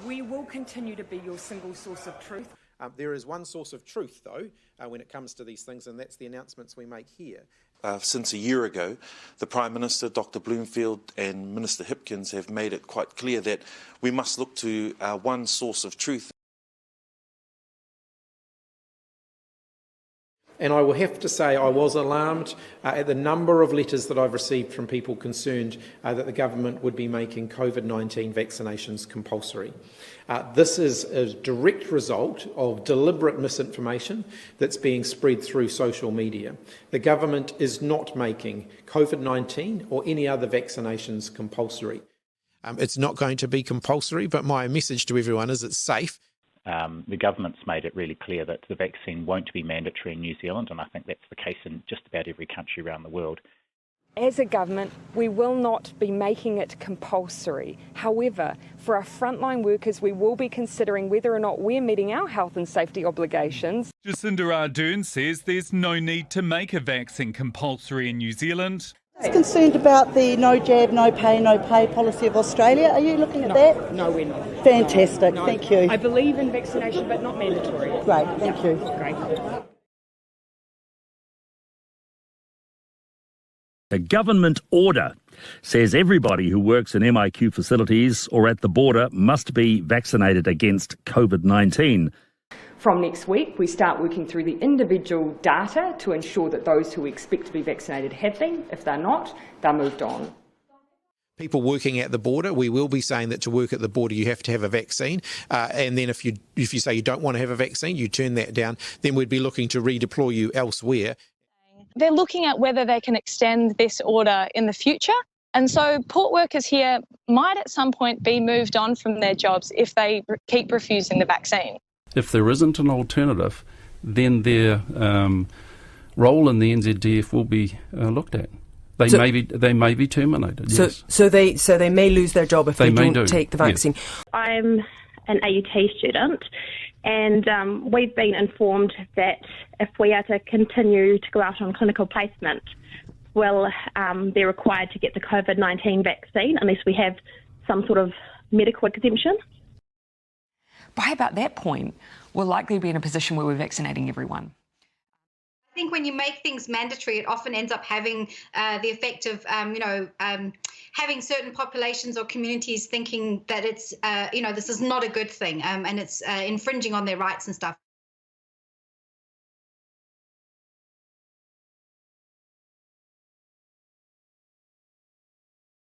We will continue to be your single source of truth. There is one source of truth, though, when it comes to these things, and that's the announcements we make here. Since a year ago, the Prime Minister, Dr Bloomfield, and Minister Hipkins have made it quite clear that we must look to one source of truth. And I will have to say I was alarmed at the number of letters that I've received from people concerned that the government would be making COVID-19 vaccinations compulsory. This is a direct result of deliberate misinformation that's being spread through social media. The government is not making COVID-19 or any other vaccinations compulsory. It's not going to be compulsory, but my message to everyone is it's safe. The government's made it really clear that the vaccine won't be mandatory in New Zealand, and I think that's the case in just about every country around the world. As a government, we will not be making it compulsory. However, for our frontline workers, we will be considering whether or not we're meeting our health and safety obligations. Jacinda Ardern says there's no need to make a vaccine compulsory in New Zealand. I was concerned about the no jab, no pay policy of Australia. Are you looking at that? No, we're not. Fantastic, No. Thank you. I believe in vaccination, but not mandatory. Great, thank you. Great. A government order says everybody who works in MIQ facilities or at the border must be vaccinated against COVID-19. From next week, we start working through the individual data to ensure that those who we expect to be vaccinated have been. If they're not, they're moved on. People working at the border, we will be saying that to work at the border you have to have a vaccine, and then if you say you don't want to have a vaccine, you turn that down, then we'd be looking to redeploy you elsewhere. They're looking at whether they can extend this order in the future, and so port workers here might at some point be moved on from their jobs if they keep refusing the vaccine. If there isn't an alternative, then their role in the NZDF will be looked at. They may be terminated. Yes. So they may lose their job if they don't take the vaccine. Yes. I'm an AUT student, and we've been informed that if we are to continue to go out on clinical placement, we'll be required to get the COVID-19 vaccine unless we have some sort of medical exemption. By about that point, we'll likely be in a position where we're vaccinating everyone. I think when you make things mandatory, it often ends up having the effect of, having certain populations or communities thinking that it's, this is not a good thing and it's infringing on their rights and stuff.